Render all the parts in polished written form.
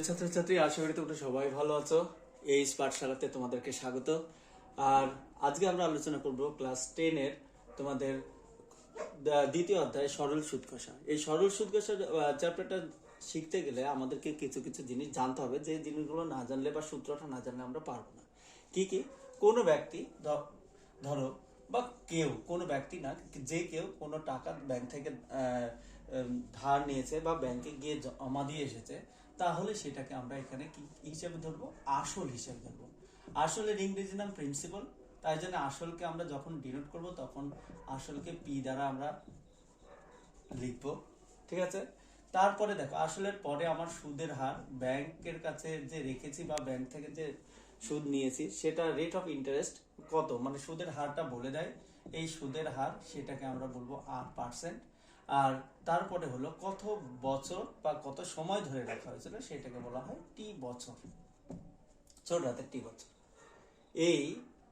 প্রিয় ছাত্রছাত্রী, আশা করি তোমরা সবাই ভালো আছো। এই পাঠশালাতে তোমাদেরকে স্বাগত। আর আজকে আমরা আলোচনা করব ক্লাস 10 এর তোমাদের দ্বিতীয় অধ্যায় সরল সুদ কষা। এই সরল সুদ কষার চ্যাপ্টারটা শিখতে গেলে আমাদেরকে কিছু কিছু জিনিস জানতে হবে, যে জিনিসগুলো না জানলে বা সূত্রটা না জানলে আমরা পারবো না। কি কি? কোনো ব্যক্তি ধরো বা কোনো ব্যক্তি না, যে কেউ কোনো টাকা ব্যাংক থেকে ধার নিয়েছে বা ব্যাংকে গিয়ে জমা দিয়ে এসেছে, তাহলে সেটাকে আমরা এখানে কি হিসেবে ধরবো? আসল হিসেবে ধরবো। আসলের ইংরেজি নাম প্রিন্সিপাল। তাই জন্য আসলকে আমরা যখন ডিনোট করব তখন আসলকে পি দ্বারা আমরা লিখবো। ঠিক আছে? তারপরে দেখো, আসলের পরে আমার সুদের হার, ব্যাংকের কাছে যে রেখেছি বা ব্যাংক থেকে যে সুদ নিয়েছি সেটা রেট অফ ইন্টারেস্ট কত, মানে সুদের হারটা বলে দেয়। এই সুদের হার সেটাকে আমরা বলবো 8%। আর তারপরে হলো কত বছর বা কত সময় ধরে রাখা হয়েছিল, সেটাকে বলা হয় টি বছর, ছোট হাতের টি বছর। এই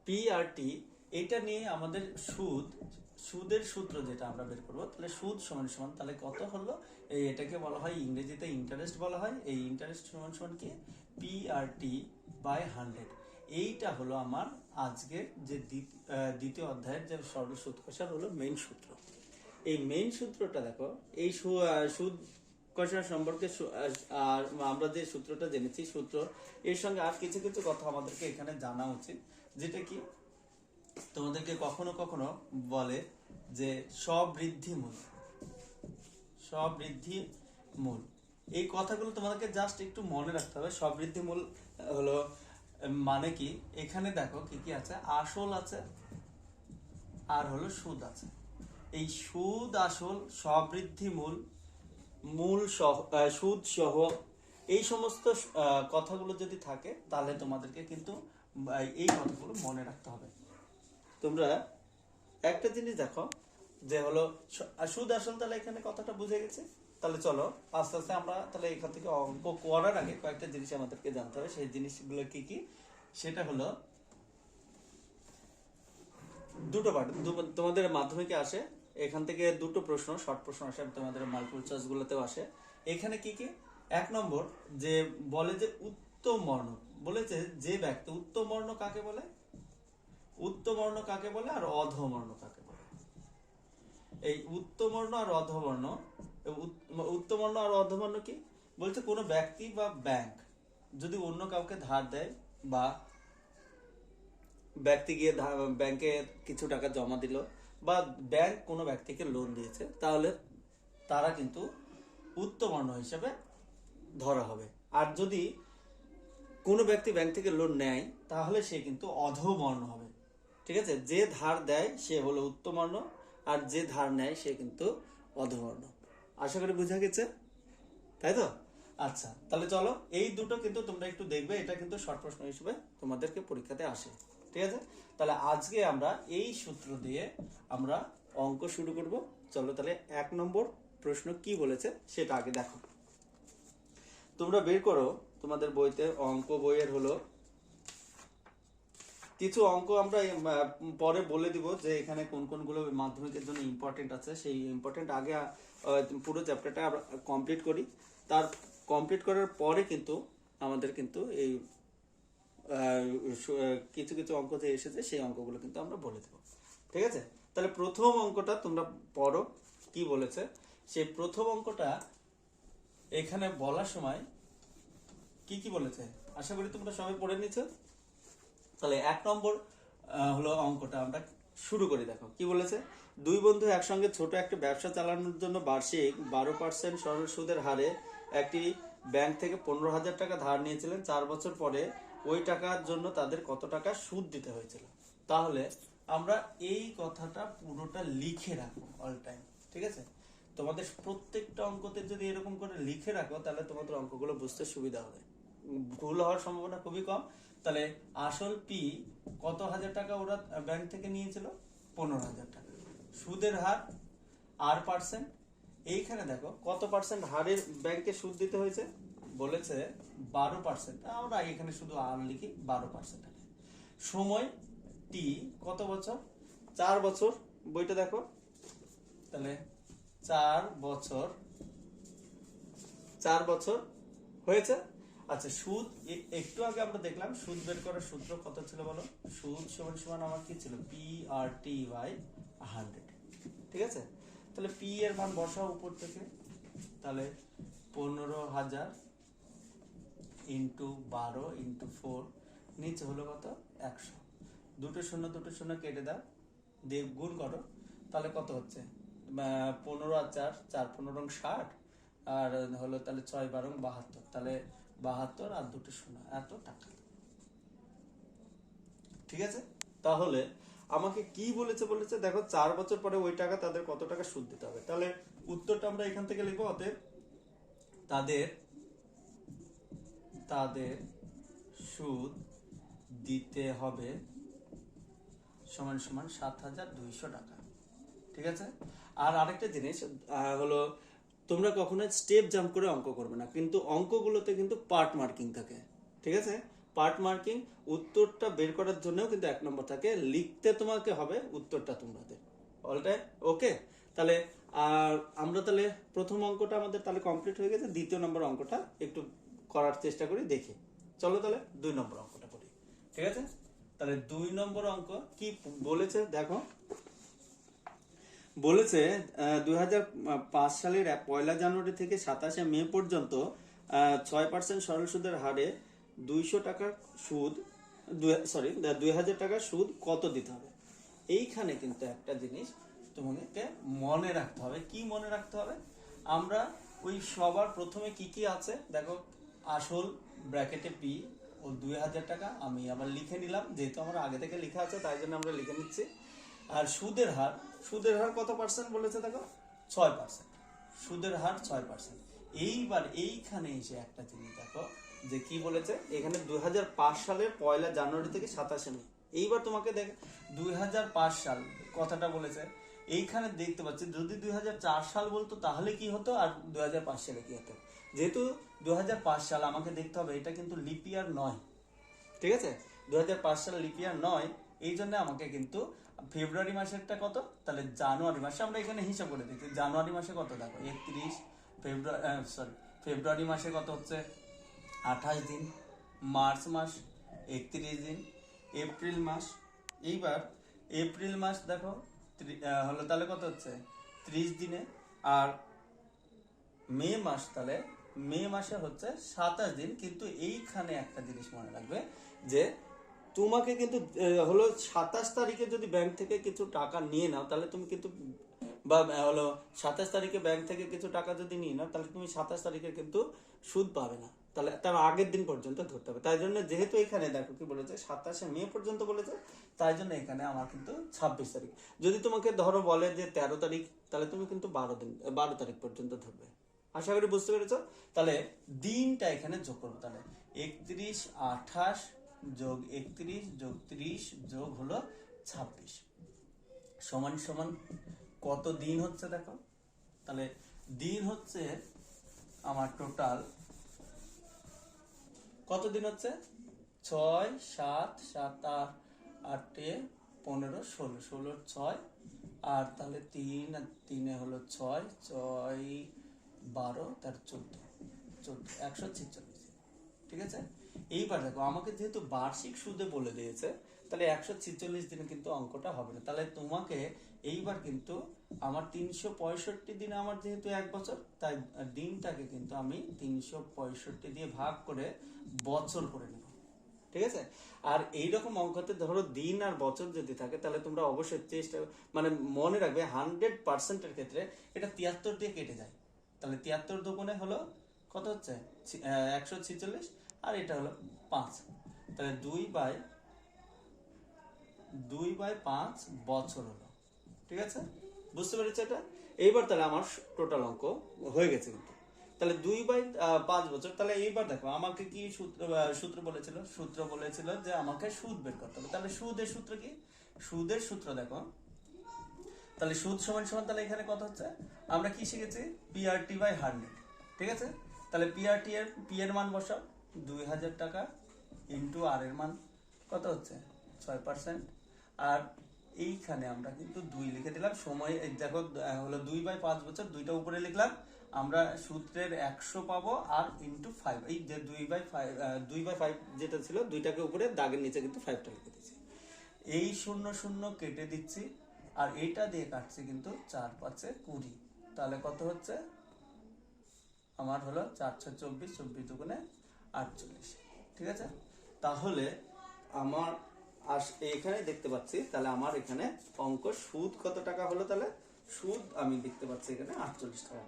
পি আর টি, এটা নিয়ে আমাদের সুদের সূত্র যেটা আমরা বের করবো, তাহলে সুদ সমান সমান তাহলে কত হলো, এটাকে বলা হয় ইংরেজিতে ইন্টারেস্ট বলা হয়। এই ইন্টারেস্ট সমান সমান কি? P R T by 100। এইটা হলো আমার আজকের যে দ্বিতীয় অধ্যায়ের যে সরল সুদ কষার হলো মেইন সূত্র। এই মেইন সূত্রটা দেখো, এই সুদ কষা সম্পর্কে আর আমরা যে সূত্রটা জেনেছি, সূত্র এর সঙ্গে আর কিছু কিছু কথা আমাদেরকে এখানে জানা উচিত, যেটা কি তোমাদেরকে কখনো কখনো বলে যে স্ববৃদ্ধি মূল। এই কথাগুলো তোমাদেরকে জাস্ট একটু মনে রাখতে হবে। স্ববৃদ্ধি মূল হলো মানে কি? এখানে দেখো কি কি আছে, আসল আছে আর হলো সুদ আছে। এই সুদ, আসল, স্ববৃদ্ধি মূল সুদ সহ এই সমস্ত কথাগুলো যদি থাকে, তাহলে তোমাদেরকে কিন্তু এই কথাগুলো মনে রাখতে হবে। তোমরা একটা জিনিস দেখো যে হলো সুদ আসল, তাহলে এখানে কথাটা বুঝে গেছে। তাহলে চলো আস্তে আস্তে আমরা তাহলে এখান থেকে অঙ্ক করার আগে কয়েকটা জিনিস আমাদেরকে জানতে হবে। সেই জিনিসগুলো কি কি? সেটা হলো দুটো পার্ট। তোমাদের মাধ্যমিকে আসে, এখান থেকে দুটো প্রশ্ন, শর্ট প্রশ্ন আসে, তোমাদের মাল্টিপল চয়েস গুলোতেও আসে। এখানে কি কি? 1 নম্বর যে বলে যে উত্তম বর্ণ, বলেছে যে ব্যক্তি উত্তম বর্ণ কাকে বলে, উত্তম বর্ণ কাকে বলে আর অধবর্ণ কাকে বলে। এই উত্তম বর্ণ আর অধবর্ণ, উত্তম বর্ণ আর অধবর্ণ কি বলছে? কোনো ব্যক্তি বা ব্যাংক যদি অন্য কাউকে ধার দেয়, বা ব্যক্তি গিয়ে ব্যাংকে কিছু টাকা জমা দিল, বা ব্যাংক কোনো ব্যক্তিকে লোন দিয়েছে, তাহলে তারা কিন্তু উত্তমবর্ণ হিসেবে ধরা হবে। আর যদি কোনো ব্যক্তি ব্যাংক থেকে লোন নেয়, তাহলে সে কিন্তু অধবর্ণ হবে। ঠিক আছে? যে ধার দেয় সে হলো উত্তমবর্ণ, আর যে ধার নেয় সে কিন্তু অধবর্ণ। আশা করি বোঝা গেছে, তাই তো? আচ্ছা, তাহলে চলো এই দুটো কিন্তু তোমরা একটু দেখবে, এটা কিন্তু শর্ট প্রশ্ন হিসেবে তোমাদেরকে পরীক্ষাতে আসে। ঠিক আছে? তাহলে আজকে আমরা এই সূত্র দিয়ে আমরা অঙ্ক শুরু করব। চলো তাহলে 1 নম্বর প্রশ্ন কি বলেছে সেটা আগে দেখো। তোমরা বের করো তোমাদের বইতে, অঙ্ক বইয়ের হলো কিছু অঙ্ক আমরা পরে বলে দিব যে এখানে কোন কোনগুলো মাধ্যমিকের জন্য ইম্পর্টেন্ট আছে। সেই ইম্পর্টেন্ট আগে পুরো চ্যাপ্টারটা আমরা কমপ্লিট করি। তার কমপ্লিট করার পরে কিন্তু আমাদের কিন্তু এই কিছু কিছু অঙ্ক যে এসেছে সেই অঙ্কগুলো কিন্তু আমরা বলে দেবো। ঠিক আছে? তাহলে প্রথম অঙ্কটা তোমরা পড়ো কি বলেছে। সেই প্রথম অঙ্কটা এখানে বলার সময় কি কি বলেছে আশা করি তোমরা সবাই পড়ে নিচ্ছ। তাহলে 1 নম্বর হলো অঙ্কটা আমরা শুরু করি। দেখো কি বলেছে। দুই বন্ধু একসঙ্গে ছোট একটা ব্যবসা চালানোর জন্য বার্ষিক 12% সরল সুদের হারে একটি ব্যাংক থেকে 15,000 টাকা ধার নিয়েছিলেন। 4 বছর পরে ওই টাকার জন্য তাদের কত টাকা সুদ দিতে হয়েছিল। তাহলে আমরা এই কথাটা পুরোটা লিখে রাখবো অল টাইম। ঠিক আছে? তোমাদের প্রত্যেকটা অঙ্কতে যদি এরকম করে লিখে রাখো, তাহলে তোমাদের অঙ্কগুলো বুঝতে সুবিধা হবে, ভুল হওয়ার সম্ভাবনা খুবই কম। তাহলে আসল পি কত হাজার টাকা ওরা ব্যাংক থেকে নিয়েছিল? 15,000 টাকা। সুদের হার R%। এইখানে দেখো কত পার্সেন্ট হারের ব্যাংকে সুদ দিতে হয়েছে, বলেছে 12%। আমরা এখানে শুধু আর লিখি 12%। সময় টি কত বছর? 4 বছর। বইটা দেখো, তাহলে 4 বছর হয়েছে। আচ্ছা সুদ একটু আগে আমরা দেখলাম সুদ বের করার সূত্র কত ছিল বলো? সুদ সমান সমান আমার কি ছিল? P R T by 100। ঠিক আছে, তাহলে পি এর মান বসাও উপর থেকে, তাহলে 15,000 ইন্টু 12 ইন্টু 4, নিচে হলো কত? 100। দুটো শূন্য কেটে দাও, দিয়ে গুণ করো, তাহলে কত হচ্ছে? 15 আর 4, 4 15 60, আর হলো তাহলে 6 12 72, তাহলে 72 আর দুটো শূন্য, এত টাকা। ঠিক আছে, তাহলে আমাকে কি বলেছে? বলেছে দেখো 4 বছর পরে ওই টাকা তাদের কত টাকা সুদ দিতে হবে। তাহলে উত্তরটা আমরা এখান থেকে লিখবো, অতএব তাদের তাদের সুদ দিতে হবে সমান সমান 7,200 টাকা। ঠিক আছে, আর আরেকটা জিনিস হলো তোমরা কখনো স্টেপ জাম্প করে অঙ্ক করবে না, কিন্তু অঙ্কগুলোতে কিন্তু পার্ট মার্কিং থাকে। ঠিক আছে, পার্ট মার্কিং উত্তরটা বের করার জন্যও কিন্তু 1 নম্বর থাকে, লিখতে তোমাকে হবে উত্তরটা তোমাদের। অলরাইট, ওকে। তাহলে আর আমরা তাহলে প্রথম অঙ্কটা আমাদের তাহলে কমপ্লিট হয়ে গেছে, দ্বিতীয় নম্বর অঙ্কটা একটু করার চেষ্টা করি, দেখি। চলো তাহলে 2 নম্বর অঙ্কটা করি। ঠিক আছে, তাহলে 2 নম্বর অঙ্ক কি বলেছে দেখো। বলেছে 2005 সালের 1 জানুয়ারি থেকে 27 মে পর্যন্ত 6% সরল সুদের হারে 200 টাকার সুদ, 2000 টাকার সুদ কত দিতে হবে? এইখানে কিন্তু একটা জিনিস তোমাকে মনে রাখতে হবে। কি মনে রাখতে হবে? আমরা ওই সবার প্রথমে কি কি আছে দেখো, আসল ব্র্যাকেটে পি ও 2000 টাকা আমি আবার লিখে নিলাম, যেহেতু আমার আগে থেকে লেখা আছে তাই জন্য আমরা লিখে নিচ্ছি। আর সুদের হার, সুদের হার কত পার্সেন্ট বলেছে দেখো? 6%। সুদের হার 6%। এইবার এইখানে এসে একটা জিনিস দেখো যে কি বলেছে এখানে 2005 সালের 1 জানুয়ারি থেকে 27 মে। এইবার তোমাকে দেখ 2005 সাল কথাটা বলেছে, এইখানে দেখতে পাচ্ছি যদি 2004 সাল বলতো তাহলে কি হতো, আর 2005 সালে কি হতো। যেহেতু 2005 সাল আমাকে দেখতে হবে, এটা কিন্তু লিপ ইয়ার নয়। ঠিক আছে, 2005 সাল লিপ ইয়ার নয়, এই জন্য আমাকে কিন্তু ফেব্রুয়ারি মাসেরটা কত, তাহলে জানুয়ারি মাসে আমরা এখানে হিসাব করে দিচ্ছি। জানুয়ারি মাসে কত দেখো 31, ফেব্রুয়ারি মাসে কত হচ্ছে 28 দিন, মার্চ মাস 31 দিন, এপ্রিল মাস, এইবার এপ্রিল মাস দেখো হলো তাহলে কত হচ্ছে 30 দিনে, আর মে মাস, তাহলে মে মাসে হচ্ছে 27 দিন। কিন্তু এইখানে একটা জিনিস মনে রাখবে যে তোমাকে কিন্তু হলো 27 তারিখে যদি ব্যাংক থেকে কিছু টাকা নিয়ে নাও তাহলে তুমি কিন্তু, বা হলো 27 তারিখে ব্যাংক থেকে কিছু টাকা যদি নিয়ে নাও তাহলে তুমি 27 তারিখে কিন্তু সুদ পাবে না, তাহলে তার আগের দিন পর্যন্ত ধরতে হবে। তাই জন্য যেহেতু এখানে দেখো কি বলেছে 27 মে পর্যন্ত বলেছে, তাই জন্য এখানে আমার কিন্তু 26 তারিখ। যদি তোমাকে ধরো বলে যে 13 তারিখ, তাহলে তুমি কিন্তু 12 তারিখ পর্যন্ত ধরবে। আশা করি বুঝতে পেরেছো। তাহলে দিনটা এখানে যোগ করবো, তাহলে 31 28 যোগ 31 যোগ 30 যোগ হলো 26 সমান সমান কত দিন হচ্ছে দেখো। তাহলে দিন হচ্ছে আমার টোটাল কত দিন হচ্ছে 6 7 7 8 15 16, 16 6, আর তাহলে 3 আর 3 হলো 6 6 12 তার 14 146। ঠিক আছে, এইবার দেখো আমাকে যেহেতু বার্ষিক সুদে বলে দিয়েছে, তাহলে 146 দিনে কিন্তু অঙ্কটা হবে না। তাহলে তোমাকে এইবার কিন্তু আমার 365 দিনে, আমার যেহেতু 1 বছর, তাই দিনটাকে কিন্তু আমি 365 দিয়ে ভাগ করে বছর করে নেব। ঠিক আছে, আর এইরকম অঙ্কতে ধরো দিন আর বছর যদি থাকে তাহলে তোমরা অবশ্যই চেষ্টা মানে মনে রাখবে 100%-এর ক্ষেত্রে এটা 73 দিয়ে কেটে যায়। তাহলে 73 দুগুণে হলো কত হচ্ছে 146, আর এটা হলো 5, তাহলে 2/5 বছর হলো। ঠিক আছে, বুঝতে পেরেছো এটা? এইবার তাহলে আমার টোটাল অঙ্ক হয়ে গেছে কিন্তু। তাহলে 2/5 বছর। তাহলে এইবার দেখো আমাকে কি সূত্র বলেছিল? সূত্র বলেছিল যে আমাকে সুদ বের করতে হবে। তাহলে সুদের সূত্র কি? সুদের সূত্র দেখো, তাহলে সুদ সমান সমান, তাহলে এখানে কত হচ্ছে আমরা কি শিখেছি? PRT by 100। ঠিক আছে, তাহলে পি এর মান বসাও 2000 টাকা ইন্টু আর এর মান কত হচ্ছে 6%, আর এইখানে আমরা কিন্তু 2 লিখে দিলাম। সময় দেখো হলো 2/5 বছর, দুইটা উপরে লিখলাম, আমরা সূত্রের 100 পাবো আর ইন্টু 5, এই যে 2/5 যেটা ছিল দুইটাকে উপরে দাগের নিচে কিন্তু 5টা লিখে দিচ্ছি। এই 0 0 কেটে দিচ্ছি আর এইটা দিয়ে কাটছি কিন্তু 4 5 20, তাহলে কত হচ্ছে আমার হলো 4 6 24, 24 দুগুণে 48। ঠিক আছে, তাহলে আমার এখানে দেখতে পাচ্ছি তাহলে আমার এখানে অঙ্ক সুদ কত টাকা হলো, তাহলে সুদ আমি দেখতে পাচ্ছি এখানে 48 টাকা,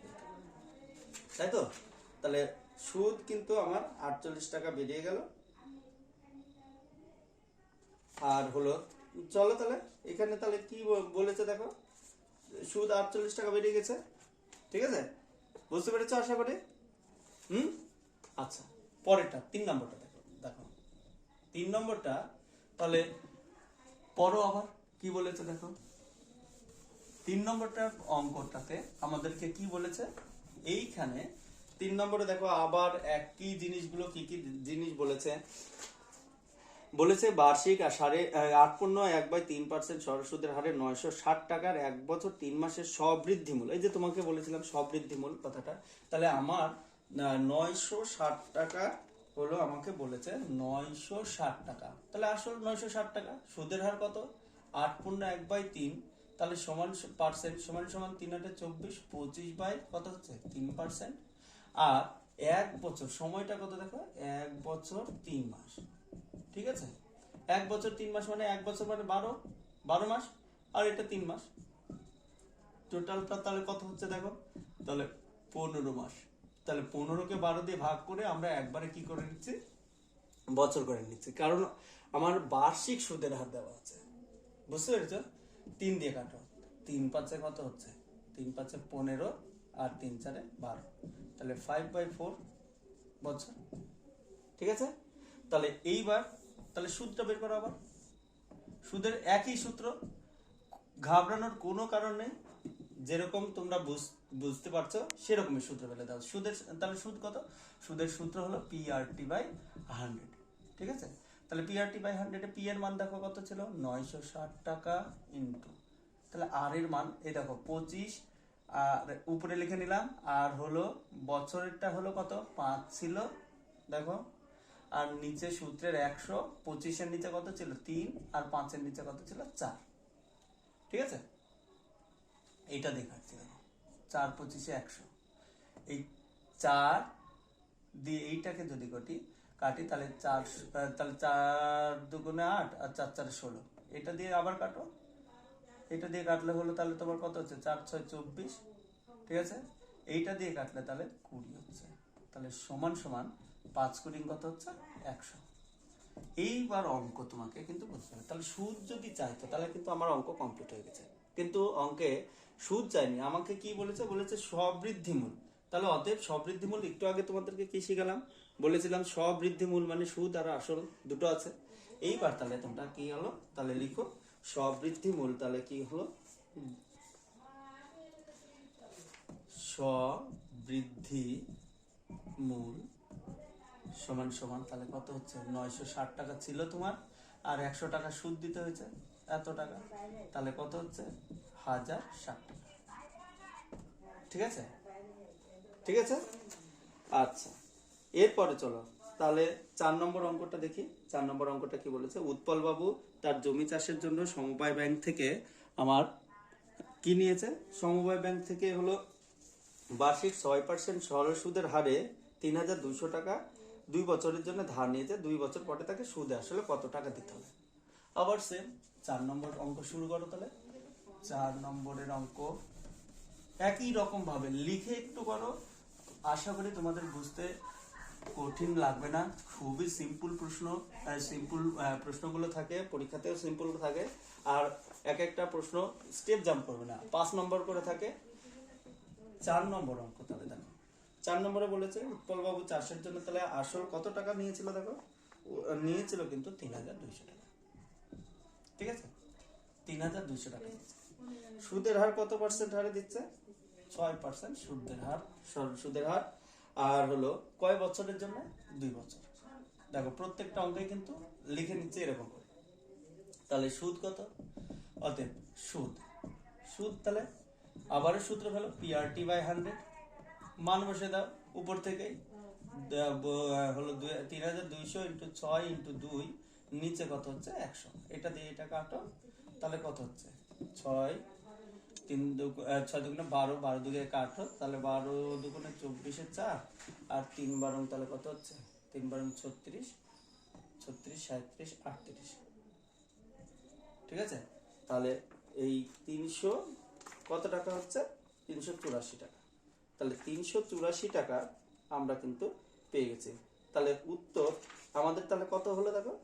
তাই তো? তাহলে সুদ কিন্তু আমার 48 টাকা বেরিয়ে গেল। আর হলো চলো তাহলে এখানে তাহলে কি বলেছে দেখো, সুদ 48 টাকা বেরিয়ে গেছে। ঠিক আছে, বুঝতে পেরেছো আশা করি? আচ্ছা, পরেরটা 3 নম্বরটা দেখো। দেখো 3 নম্বরটা তাহলে পড়ো আবার কি বলেছে দেখো। 3 নম্বরটার অঙ্কটাতে আমাদেরকে কি বলেছে, এইখানে 3 নম্বরে দেখো আবার একই জিনিসগুলো কি কি জিনিস বলেছে। বলেছে বার্ষিক 8.1/3% সরল সুদের হারে 960 টাকার 1 বছর 3 মাসের সবৃদ্ধি মূল। এই যে তোমাকে বলেছিলাম সবৃদ্ধি মূল কথাটা, তাহলে আমার 960 টাকা হলো, আমাকে বলেছে 960 টাকা, তাহলে আসল 960 টাকা, সুদের হার কত 8.1/3, তাহলে সমান পার্সেন্ট সমান সমান 3 8 24, 25 বাই কত হচ্ছে 3%। আর 1 বছর সময়টা কত দেখো, 1 বছর 3 মাস। ঠিক আছে, 1 বছর 3 মাস মানে 1 বছর মানে 12 মাস, আর এটা 3 মাস, টোটালটা তাহলে কত হচ্ছে দেখো, তাহলে 15 মাস। তাহলে 15কে 12 দিয়ে ভাগ করে আমরা একবারে কি করে নিচ্ছি, বছর করে নিচ্ছি, কারণ আমার বার্ষিক সুদের হার দেওয়া আছে। বুঝতে পেরেছ? 3 দিয়ে কাটো, 3 5 কত হচ্ছে, 3 5 15 আর 3 4 12, তাহলে 5/4 বছর। ঠিক আছে, তাহলে এইবার তাহলে সুদটা বের করো। আবার সুদের একই সূত্র, ঘাবড়ানোর কোনো কারণ নেই, যেরকম তোমরা বুঝতে পারছো সেরকমই সূত্র ফেলে দাও। সুদের তাহলে সুদ কত, সুদের সূত্র হলো PRT/100। ঠিক আছে, তাহলে PRT/100 এ পি এর মান দেখো কত ছিল 960 টাকা ইন্টু, তাহলে আর এর মান এই দেখো 25, আর উপরে লিখে নিলাম, আর হলো বছরেরটা হলো কত 5 ছিল দেখো, আর নিচে সূত্রের 100, 25 এর নিচে কত ছিল 3, আর 5 এর নিচে কত ছিল 4। ঠিক আছে, এইটা দেখাচ্ছি দেখো, 4 25 100, এই 4 দিয়ে এইটাকে যদি কাটি তাহলে 4, তাহলে 4 দুগুণে 8 আর 4 4 16, এটা দিয়ে আবার কাটো, এটা দিয়ে কাটলে হলো তাহলে তোমার কত হচ্ছে 4 6 24। ঠিক আছে, এইটা দিয়ে কাটলে তাহলে 20 হচ্ছে, তাহলে সমান সমান 5 কুড়ি কত হচ্ছে 100। এইবার অঙ্ক তোমাকে কিন্তু বুঝতে হবে, তাহলে সুদ যদি চাইতো তাহলে কিন্তু আমার অঙ্ক কমপ্লিট হয়ে গেছে, কিন্তু অঙ্কে সুদ চাইনি, আমাকে কি বলেছে, বলেছে সবৃদ্ধি মূল। তাহলে অতএব সবৃদ্ধি মূল, একটু আগে তোমাদেরকে কি শিখালাম, বলেছিলাম সবৃদ্ধি মূল মানে সুদ আর আসল দুটো আছে। এইবার তাহলে তোমরা কি হলো, তাহলে লিখো সবৃদ্ধি মূল, তাহলে কি হলো সবৃদ্ধি মূল সমান সমান, তাহলে কত হচ্ছে 960 টাকা ছিল তোমার, আর 100 টাকা সুদ দিতে হয়েছে এত টাকা, তাহলে কত হচ্ছে 1060 টাকা। ঠিক আছে, ঠিক আছে, আচ্ছা এরপরে চলো তাহলে 4 নম্বর অঙ্কটা দেখি। 4 নম্বর অঙ্কটা কি বলেছে, উৎপল বাবু তার জমি চাষের জন্য সমবায় ব্যাংক থেকে আমার কি নিয়েছে, সমবায় ব্যাংক থেকে হলো বার্ষিক 6% সরল সুদের হারে 3200 টাকা 2 বছরের জন্য ধার নিয়েছে, 2 বছর পরে তাকে সুদে আসলে কত টাকা দিতে হবে। আবার সেম 4 নম্বর অঙ্ক শুরু করো। তাহলে 4 নম্বরের অঙ্ক একই রকম ভাবে লিখে একটু করো, আশা করি তোমাদের বুঝতে কঠিন লাগবে না, খুবই সিম্পল প্রশ্ন, সিম্পল প্রশ্নগুলো থাকে পরীক্ষাতেও সিম্পল থাকে, আর এক একটা প্রশ্ন স্টেপ জাম্প করবে না, 5 নম্বর করে থাকে। 4 নম্বর অঙ্ক তাহলে দেখো, 4 নম্বরে বলেছে উৎপল বাবু চাষের জন্য তাহলে আসল কত টাকা নিয়েছিল দেখো, নিয়েছিল কিন্তু 3200 টাকা। ঠিক আছে, 3200 টাকা দিচ্ছে, সুদের হার কত পার্সেন্ট হারে দিচ্ছে, 6% সুদের হার, আর হলো কয় বছরের জন্য, 2 বছর। দেখো প্রত্যেকটা অঙ্কে কিন্তু লিখে নিচ্ছে এরকম করে। তাহলে সুদ কত, অতএব সুদ তাহলে আবারও সূত্র হলো PRT/100 মান বসে দাও উপর থেকেই হলো 3200 ইন্টু 6 ইন্টু 2, নিচে কত হচ্ছে 100, এটা দিয়ে এটা কাটো, তাহলে কত হচ্ছে 6 6 দুগুণে 12, 12 দুগুণে কাটো, তাহলে 12 দুগুণে 24 4, আর 3 12 তাহলে কত হচ্ছে 3 12 36, 36 37 38, ঠিক আছে। তাহলে এই 300 কত টাকা হচ্ছে 384 টাকা। তাহলে 384 টাকা আমরা কিন্তু পেয়ে গেছি। তাহলে উত্তর আমাদের তাহলে কত হলো দেখো,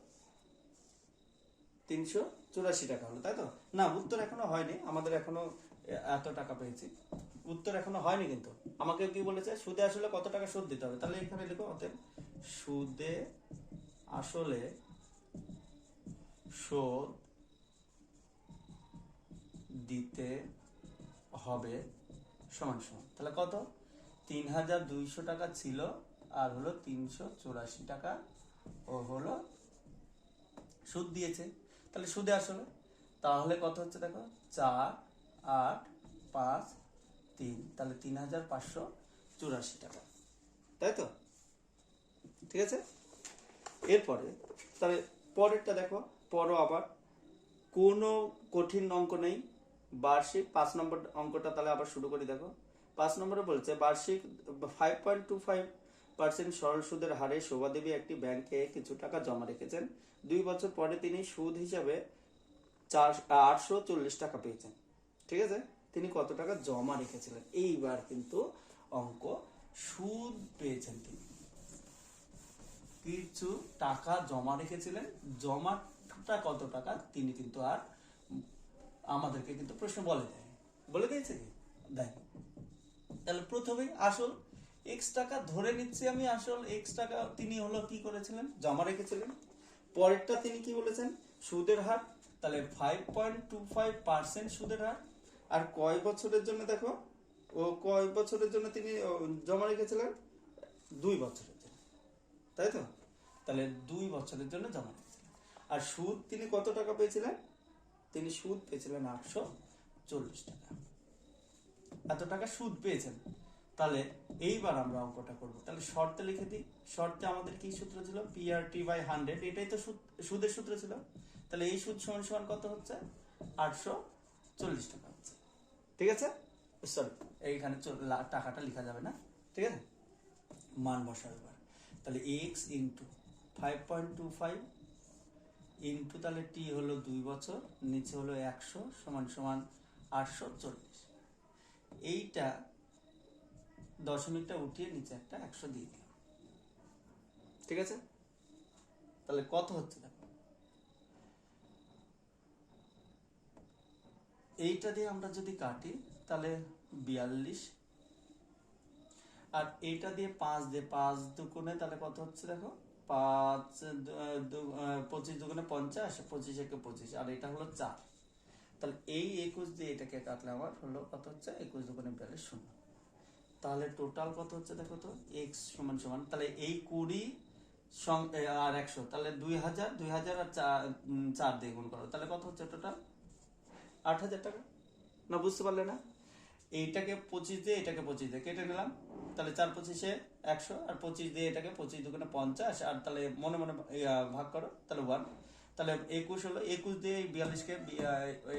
384 টাকা হলো, তাই তো? না, উত্তর এখনো হয়নি, আমাদের এখনো এত টাকা পেয়েছি, উত্তর এখনো হয়নি। কিন্তু আমাকে কি বলেছে সুদে আসলে কত টাকা সুদ দিতে হবে, তাহলে এখানে লিখো অতএব সুদে আসলে সুদ দিতে হবে সমান সমান, তাহলে কত 3200 টাকা ছিল আর হলো 384 টাকা ও হলো সুদ দিয়েছে। তাহলে সুদে আসলে তাহলে কত হচ্ছে দেখো 4 8 5 3, তাহলে 3584 টাকা, তাই তো? ঠিক আছে। এরপরে তাহলে পরেরটা দেখো, পরও আবার কোনো কঠিন অঙ্ক নেই, বার্ষিক 5 নম্বর অঙ্কটা তাহলে আবার শুরু করি। দেখো 5 নম্বরে বলছে বার্ষিক 5.25% সরল সুদের হারে শোভাদেবী একটি ব্যাংকে কিছু টাকা জমা রেখেছেন। 2 বছর পরে তিনি সুদ হিসাবে 840 টাকা পেয়েছেন। ঠিক আছে, তিনি কত টাকা জমা রেখেছিলেন, এইবার কিন্তু অঙ্ক সুদ পেয়েছেন, তিনি কিছু টাকা জমা রেখেছিলেন, জমাটা কত টাকা তিনি কিন্তু আর আমাদেরকে কিন্তু প্রশ্ন বলে দিয়েছে কি দেখ। তাহলে প্রথমেই আসল এক্স টাকা ধরে নিচ্ছি আমি, আসল এক্স টাকা তিনি হলো কি করেছিলেন জমা রেখেছিলেন। পরেরটা তিনি কি বলেছেন সুদের হার, তাহলে 5.25% সুদের হার, আর কয় বছরের জন্য দেখো, ও কয় বছরের জন্য তিনি জমা রেখেছিলেন 2 বছরের জন্য, তাই তো? তাহলে 2 বছরের জন্য জমা রেখেছিলেন। আর সুদ তিনি কত টাকা পেয়েছিলেন, তিনি সুদ পেয়েছিলেন 840 টাকা, এত টাকা সুদ পেয়েছেন। তাহলে এইবার আমরা অঙ্কটা করব, তাহলে শর্তে লিখে দিই। শর্তে আমাদের কি সূত্র ছিল, PRT/100, এটাই তো সুদের সূত্র ছিল। তাহলে এই সুদ সমান সমান কত হচ্ছে 840 টাকা হচ্ছে, ঠিক আছে। সরি, এইখানে টাকাটা লেখা যাবে না, ঠিক আছে। মান বসাবো এবার, তাহলে x ইন্টু 5.25 ইন্টু তাহলে টি হলো 2 বছর, নিচে হলো 100 সমান সমান 840, এইটা দশমিকটা উঠিয়ে নিচে একটা 100 দিয়ে দিলাম, ঠিক আছে। তাহলে কত হচ্ছে দেখো, এইটা দিয়ে আমরা যদি কাটি তাহলে 42, আর এইটা দিয়ে 5 দিয়ে 5 দুগুণে তাহলে কত হচ্ছে দেখো 5 25 দুগুণে 50, 25 একে 25, আর এটা হলো 4, তাহলে এই 21 দিয়ে এটাকে কাটলে আমার হলো কত হচ্ছে 21 দুগুণে 42 শূন্য। তাহলে টোটাল কত হচ্ছে দেখো তো এক্স সমান সমান, তাহলে এই 20 আর 100, তাহলে 2000 2000 আর 4 দিয়ে গুণ করো, তাহলে কত হচ্ছে টোটাল 8000 টাকা। না বুঝতে পারলে না, এইটাকে 25 দিয়ে এটাকে 25 দিয়ে কেটে নিলাম, তাহলে 4 25 100, আর 25 দিয়ে এটাকে 25 দুগুণে 50, আর তাহলে মনে মনে ভাগ করো, তাহলে 1, তাহলে 21 হলো, 21 দিয়ে 42কে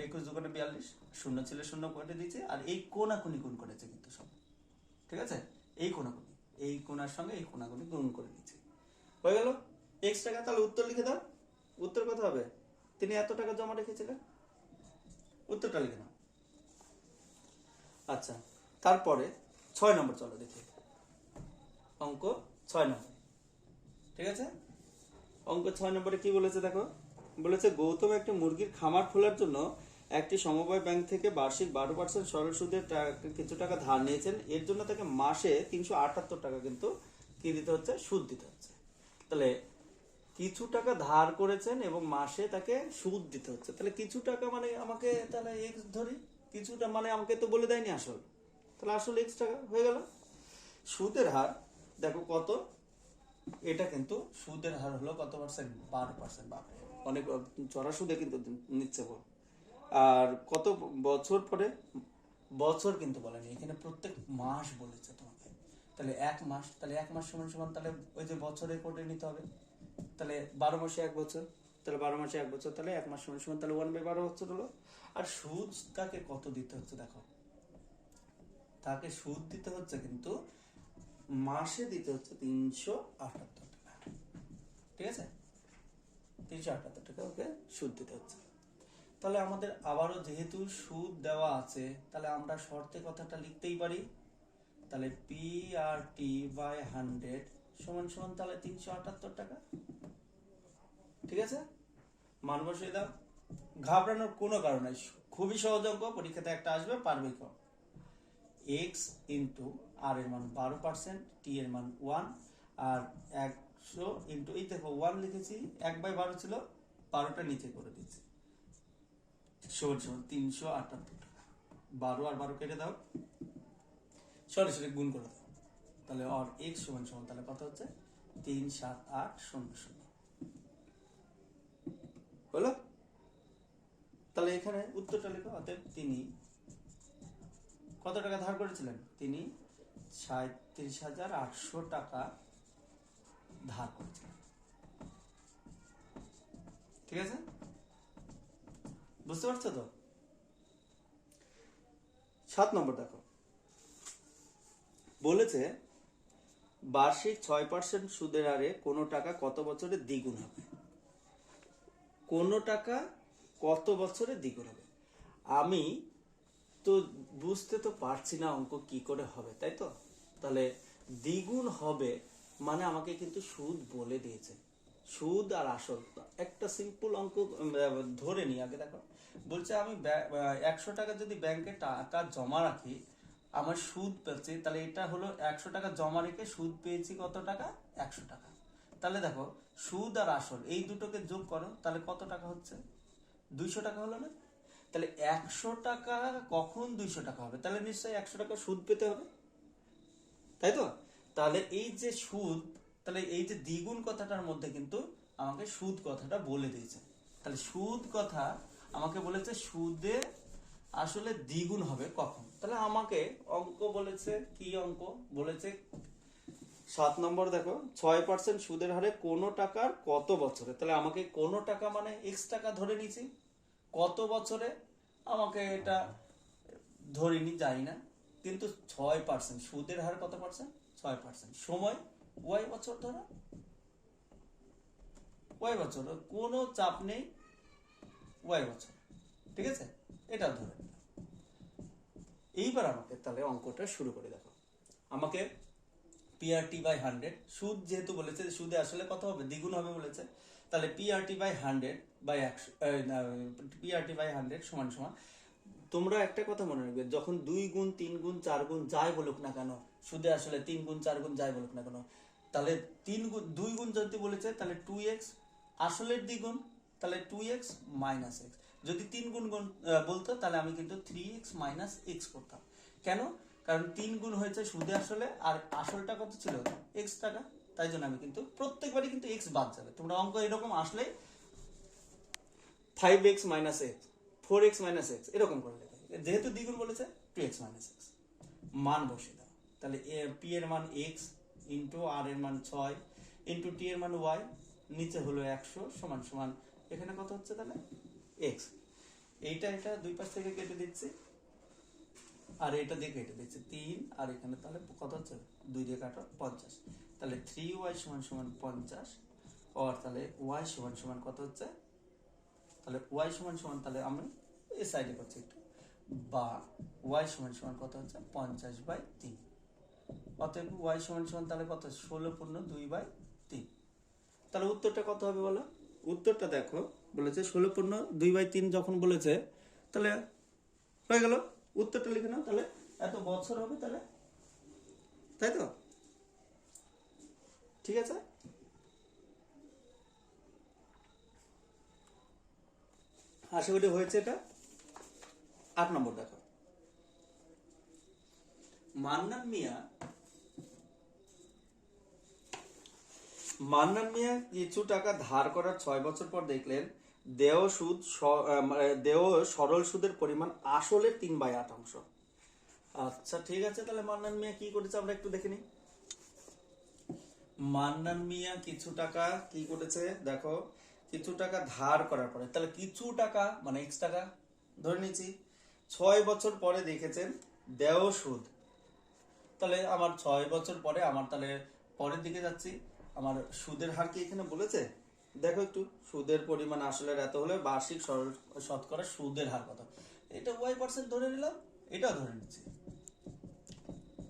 21 দুগুণে 42, শূন্য ছিল শূন্য কেটে দিয়েছে, আর এই কোনাকুনি গুণ করেছে কিন্তু সব, ঠিক আছে। এই কোনাকুনি, এই কোনার সঙ্গে এই কোনাকুনি গুণ করে দিয়েছে, হয়ে গেল এক্স টাকা। তাহলে উত্তর লিখে দাও, উত্তর কত হবে, তিনি এত টাকা জমা রেখেছিলেন, উত্তরটা লিখে নাও। আচ্ছা, তারপরে 6 নম্বর চলো দেখি, অঙ্ক 6 নম্বর, ঠিক আছে। অঙ্ক 6 নম্বরে কি বলেছে দেখো, বলেছে গৌতম একটি মুরগির খামার খোলার জন্য একটি সমবায় ব্যাংক থেকে বার্ষিক 12% সরল সুদের কিছু টাকা ধার নিয়েছেন। এর জন্য তাকে মাসে 378 টাকা কিন্তু কি দিতে হচ্ছে, সুদ দিতে হচ্ছে। তাহলে কিছু টাকা ধার করেছেন এবং মাসে তাকে সুদ দিতে হচ্ছে, তাহলে কিছু টাকা মানে আমাকে তাহলে এক্স ধরি, কিছুটা মানে আমাকে তো বলে দেয়নি আসল, তাহলে আসল এক্স টাকা হয়ে গেল। সুদের হার দেখো কত, এটা কিন্তু সুদের হার হলো কত পার্সেন্ট, 12%, বাপরে অনেক চড়া সুদে কিন্তু নিচ্ছে বল। আর কত বছর পরে, বছর কিন্তু বলেনি এখানে, প্রত্যেক মাস বলেছে তোমাকে, তাহলে 1 মাস, তাহলে 1 মাস সমান সমান তাহলে ওই যে বছরে কোটে নিতে হবে, তাহলে 12 মাসে 1 বছর, তাহলে 12 মাসে 1 বছর, তাহলে 1 মাস সমান সমান তাহলে 1/12 বছর হলো। আর সুদ তাকে কত দিতে হচ্ছে দেখো, তাকে সুদ দিতে হচ্ছে কিন্তু মাসে দিতে হচ্ছে 378 টাকা, ঠিক আছে, 378 টাকা ওকে সুদ দিতে হচ্ছে। তাহলে আমাদের আবারও যেহেতু সুদ দেওয়া আছে, তাহলে আমরা শর্তে কথাটা লিখতেই পারি, তাহলে PRT/100 সমান সমান তাহলে 378 টাকা, ঠিক আছে, মান বসিয়ে দাও। ঘাবড়ানোর কোনো কারণ নাই, খুবই সহজ অঙ্ক, পরীক্ষাতে একটা আসবে, পারবে কম। এক্স ইন্টু আর এর মান 12%, টি এর মান 1, আর 100 ইন্টু এই দেখো 1 লিখেছি, 1/12 ছিল, 12টা নিচে করে দিচ্ছি, সমান সমান 378 টাকা। 12 আর 12 কেটে দাও, সরাসরি গুণ করে দাও, তাহলে আর এক্স সমান সমান তাহলে কত হচ্ছে 37800 হলো। তাহলে এখানে উত্তরটা লেখো, অতএব তিনি কত টাকা ধার করেছিলেন, তিনি 37,800 টাকা ধার করেছিলেন, ঠিক আছে, বুঝতে পারছো তো। 7 নম্বর দেখো, বলেছে বার্ষিক 6% সুদের হারে কোনো টাকা কত বছরে দ্বিগুণ হবে, কোনো টাকা কত বছরে দ্বিগুণ হবে। আমি তো বুঝতে তো পারছি না অঙ্ক কি করে হবে, তাই তো। তাহলে দ্বিগুণ হবে মানে আমাকে কিন্তু সুদ বলে দিয়েছে, সুদ আর আসল, একটা সিম্পল অঙ্ক ধরে নি আগে। দেখো বলছে আমি 100 টাকা যদি ব্যাংকে টাকা জমা রাখি, আমার সুদ পেয়েছি, তাহলে এটা হলো 100 টাকা জমা রেখে সুদ পেয়েছি কত টাকা, 100 টাকা। তাহলে দেখো সুদ আর আসল এই দুটোকে যোগ করো, তাহলে কত টাকা হচ্ছে, 200 টাকা হলো না। তাহলে 100 টাকা কখন 200 টাকা হবে, তাহলে নিশ্চয়ই 100 টাকা সুদ পেতে হবে, তাই তো। তাহলে এই যে সুদ, তাহলে এই যে দ্বিগুণ কথাটার মধ্যে কিন্তু আমাকে সুদ কথাটা বলে দিয়েছে। তাহলে সুদ কথা আমাকে বলেছে সুদে আসলে দ্বিগুণ হবে কখন, তাহলে আমাকে অঙ্ক বলেছে, কি অঙ্ক বলেছে 7 নম্বর দেখো, 6% সুদের হারে কোনো টাকার কত বছরে, তাহলে আমাকে কোনো টাকা মানে এক্স টাকা ধরে নিয়েছি, কত বছরে আমাকে এটা ধরিনি জানি না, কিন্তু 6% সুদের হার কত পার্সেন্ট, 6%, সময় ওয়াই বছর ধরো, ওয়াই বছর, কোনো চাপ নেই, ওয়াই বছর, ঠিক আছে, এটা ধরে নিলাম। এইবার আমাকে তাহলে অঙ্কটা শুরু করে দেখো, আমাকে PRT/100 সুদ যেহেতু বলেছে সুদে আসলে কত হবে, দ্বিগুণ হবে বলেছে, তাহলে PRT/100 সমান সমান, তোমরা একটা কথা মনে রাখবে, যখন 2 গুণ 3 গুণ 4 গুণ যাই বলুক না কেন, সুদে আসলে 3 গুণ 4 গুণ যাই বলুক না কেন, তাহলে 3 গুণ 2 গুণ যদি বলেছে তাহলে 2x, আসলের দ্বিগুণ তাহলে 2x মাইনাস x, যদি 3 গুণ গুণ বলতো তাহলে আমি কিন্তু 3x মাইনাস x করতাম। কেন, কারণ 3 গুণ হয়েছে সুদে আসলে, আর আসলটা কত ছিল x টাকা, তাই জন্য আমি কিন্তু প্রত্যেকবারই কিন্তু x বাদ যাবে। তোমরা অঙ্ক এরকম আসলে 5x minus x, 4x minus x এরকম করে লেখা, যেহেতু দ্বিগুণ বলেছে 2x মাইনাস x, মান বসে দাও, তাহলে p এর মান x ইন্টু r এর মান 6 ইন্টু t এর মান y, নিচে হলো 100 সমান সমান এখানে কত হচ্ছে তাহলে x, এইটা এটা দুই পাশ থেকে কেটে দিচ্ছি, আর এটা দিয়ে কেটে দিচ্ছি 3, আর এখানে তাহলে কত হচ্ছে 2 দিয়ে কাটো 50, তাহলে 3y সমান সমান 50, আর তাহলে y সমান সমান কত হচ্ছে, তাহলে y সমান সমান, তাহলে আমি এই সাইডে করছি একটু, বা y সমান সমান কত হচ্ছে 50/3, অতএব y সমান সমান তাহলে কত 16 পূর্ণ 2/3, তাহলে উত্তরটা কত হবে বলো, উত্তরটা দেখো বলেছে 16 পূর্ণ 2/3 যখন বলেছে, তাহলে হয়ে গেল, উত্তরটা লিখে নাও, তাহলে এত বছর হবে, তাহলে তাই তো, ঠিক আছে। আশা করি হয়েছে এটা। 8 নম্বর দেখো, মান্নান মিয়া কিছু টাকা ধার করার 6 বছর পর দেখলেন দেয় সরল সুদের পরিমাণ আসলে 3/8 অংশ। আচ্ছা ঠিক আছে, তাহলে মান্নান মিয়া কি করেছে আমরা একটু দেখে নিই। মান্নান মিয়া কিছু টাকা কি করেছে দেখো, কিছু টাকা ধার করার পরে, তাহলে কিছু টাকা মানে এক্স টাকা ধরে নিয়েছি, 6 বছর পরে দেখেছেন দেয় সুদ। তাহলে আমার 6 বছর পরে, আমার তাহলে পরের দিকে যাচ্ছি, আমার সুদের হার কি এখানে বলেছে? দেখো একটু, সুদের পরিমাণ আসলের এত হলে বার্ষিক শতকরা সুদের হার কত, এটা y% ধরে নিলাম, এটাও ধরে নিচ্ছি।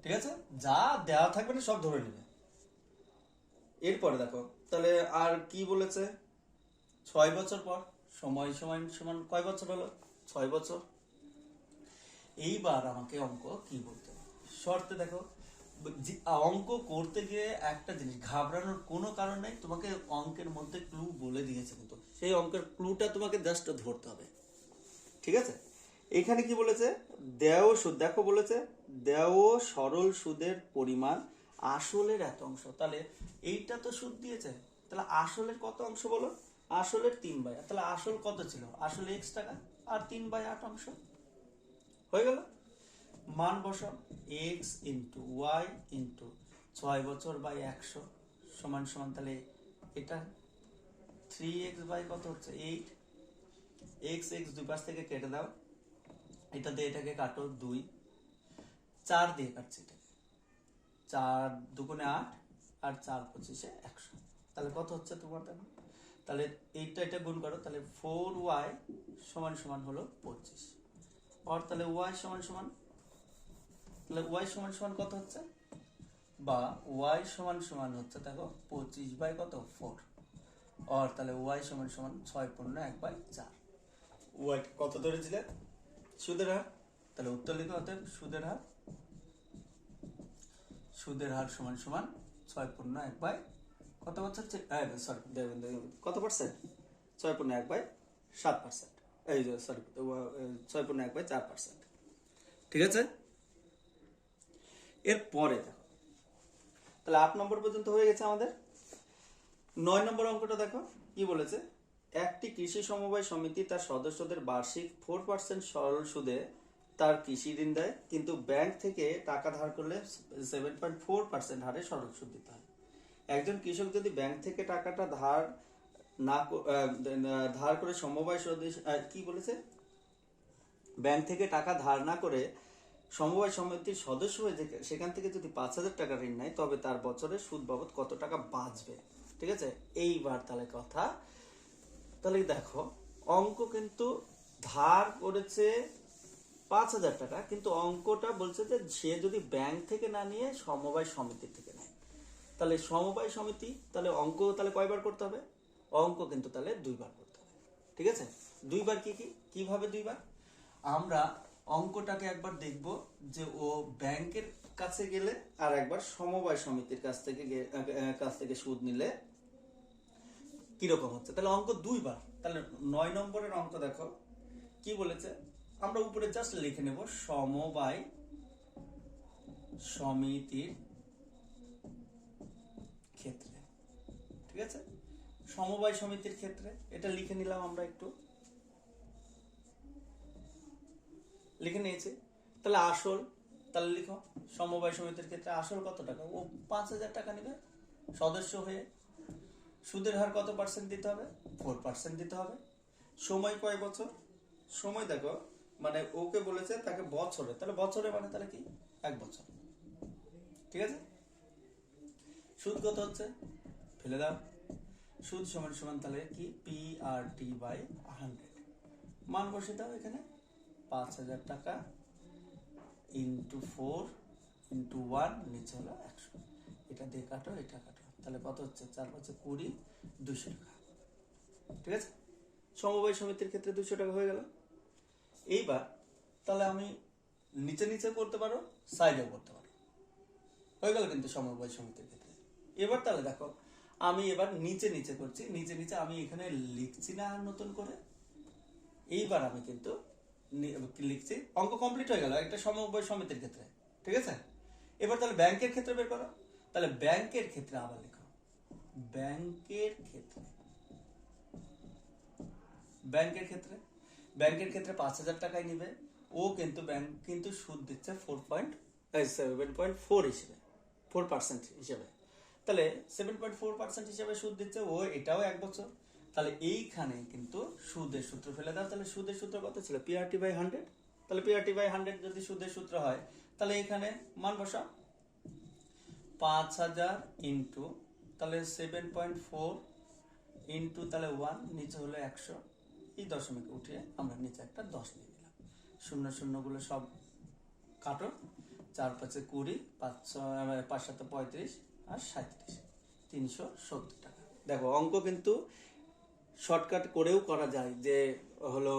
ঠিক আছে, যা দেওয়া থাকবে না সব ধরে নেবে। এরপরে দেখো তাহলে আর কি বলেছে, 6 বছর পর, সময় সমান সমান কয় বছর হলো? 6 বছর। এইবার আমাকে অঙ্ক কি বলতে হবে? শর্তে দেখো, অঙ্ক করতে গিয়ে একটা জিনিস ঘাবড়ানোর কোনো কারণ নেই, তোমাকে অঙ্কের মধ্যে ক্লু বলে দিয়েছে, কিন্তু সেই অঙ্কের ক্লুটা তোমাকে জাস্ট ধরতে হবে। ঠিক আছে, এখানে কি বলেছে? দেয় সুদ, দেখো বলেছে দেয় সরল সুদের পরিমাণ আসলের এত অংশ। তাহলে এইটা তো সুদ দিয়েছে, তাহলে আসলের কত অংশ বলো? আসলের 3/8। তাহলে আসল কত ছিল? আসলে এক্স টাকা, আর 3/8 অংশ হয়ে গেল। মান বসাও, এক্স ইন্টু ওয়াই ইন্টু 6 বছর বাই 100 সমান সমান, তাহলে এটা 3x বাই কত হচ্ছে 8। এক্স এক্স দুই পাশ থেকে কেটে দাও, এটা দিয়ে এটাকে কাটো 2, 4 দিয়ে কাটছে এটাকে, 4 দুগুণে 8 আর 4 পঁচিশে 100। তাহলে কত হচ্ছে তোমার? তাহলে এইটা এটা গুণ করো, তাহলে 4y সমান সমান হলো 25। আর তাহলে y সমান সমান, তাহলে y সমান সমান কত হচ্ছে? বা y সমান সমান হচ্ছে দেখো 25 বাই কত 4। আর তাহলে y সমান সমান 6/1/4। y কত ধরেছিলে? সুদের হার। তাহলে উত্তর লিখো, অতএব সুদের হার, সুদের হার সমান সমান 6/1 কত বছর, সরি কত পার্সেন্ট? 6/1/7%। এই যে সরি 6/1/4%। ঠিক আছে, এর পরে দেখো, তাহলে 8 নম্বর পর্যন্ত হয়ে গেছে আমাদের। 9 নম্বর অঙ্কটা দেখো কি বলেছে, একটি কৃষি সমবায় সমিতি তার সদস্যদের বার্ষিক 4% সরল সুদে তার কৃষি ঋণ দেয়, কিন্তু ব্যাংক থেকে টাকা ধার করলে 7.4% হারে সরল সুদ দিতে হয়। একজন কৃষক যদি ব্যাংক থেকে টাকাটা ধার না ধার করে সমবায় সদস্য কি বলেছে, ব্যাংক থেকে টাকা ধার না করে সমবায় সমিতির সদস্য হয়ে সেখান থেকে যদি 5,000 টাকা ঋণ নেয়, তবে তার বছরে সুদ বাবদ কত টাকা বাঁচবে। ঠিক আছে, এইবার তাহলে কথা, তাহলে দেখো অঙ্ক কিন্তু ধার করেছে 5,000 টাকা, কিন্তু অঙ্কটা বলছে যে সে যদি ব্যাংক থেকে না নিয়ে সমবায় সমিতি থেকে নেয়, তাহলে সমবায় সমিতি, তাহলে অঙ্ক তাহলে কয়বার করতে হবে? অঙ্ক কিন্তু তাহলে 2বার করতে হবে। ঠিক আছে, 2বার কি কি কিভাবে 2বার? আমরা অঙ্কটাকে একবার দেখব যে ও ব্যাংকের কাছে গেলে, আর একবার সমবায় সমিতির কাছ থেকে সুদ নিলে কিরকম হচ্ছে। তাহলে অঙ্ক 2বার। তাহলে 9 নম্বরের অঙ্ক দেখো কি বলেছে, আমরা উপরে জাস্ট লিখে নেব সমবায় সমিতির ক্ষেত্রে। ঠিক আছে, সমবায় সমিতির ক্ষেত্রে এটা লিখে নিলাম, আমরা একটু লিখে নিয়েছি। তাহলে আসল, তাহলে লিখো সমবায় সমিতির ক্ষেত্রে আসল কত টাকা, ও 5,000 টাকা নেবে সদস্য হয়ে। সুদের হার কত পার্সেন্ট দিতে হবে? 4% দিতে হবে। সময় কয় বছর? সময় দেখো মানে ওকে বলেছে তাকে বছরে, তাহলে বছরে মানে তাহলে কি 1 বছর। ঠিক আছে, সুদ কত হচ্ছে ফেলে দাও, সুদ সমান সমান তাহলে কি PRT/100। মান বসে দাও এখানে, 5,000 টাকা ইন্টু 4 ইন্টু 1, নিচে হলো 100। এটা দিয়ে কাটো, এটা কাটো, তাহলে কত হচ্ছে? 4×5=20, 200 টাকা। ঠিক আছে, সমবায় সমিতির ক্ষেত্রে 200 টাকা হয়ে গেল। এইবার তাহলে আমি নিচে নিচে করতে পারো, সাইডেও করতে পারো, হয়ে গেল কিন্তু সমবায় সমিতির ক্ষেত্রে। এবার তাহলে দেখো আমি এবার নিচে নিচে করছি, নিচে নিচে আমি এখানে লিখছি না আর নতুন করে। এইবার আমি কিন্তু লিখছি, অঙ্ক কমপ্লিট হয়ে গেল একটা সমবায় সমিতির ক্ষেত্রে। ঠিক আছে, এবার তাহলে ব্যাংকের ক্ষেত্রে বের করো। তাহলে ব্যাংকের ক্ষেত্রে আবার লিখো, ব্যাংকের ক্ষেত্রে, ব্যাংকের ক্ষেত্রে, ব্যাংকের ক্ষেত্রে 5,000 টাকাই নিবে ও, কিন্তু ব্যাংক কিন্তু সুদ দিচ্ছে 7.4 হিসেবে, 4% হিসেবে। তাহলে 7.4% হিসাবে সুদ দিচ্ছে, ও এটাও 1 বছর। তাহলে এইখানে কিন্তু সুদের সূত্র ফেলে দাও। তাহলে সুদের সূত্র কত ছিল? PRT/100। তাহলে PRT/100 যদি সুদের সূত্র হয়, তাহলে এখানে মান বসা 5000 ইন্টু, তাহলে 7.4 ইন্টু, তাহলে 1, নিচে হলো 100, এই দশমিক উঠিয়ে আমরা নিচে একটা 10 নিয়ে নিলাম। শূন্য শূন্যগুলো সব কাটো, 4 5 20, 5 7 35 আর 37, 370 টাকা। দেখো অঙ্ক কিন্তু শর্টকাট করেও করা যায়, যে হলো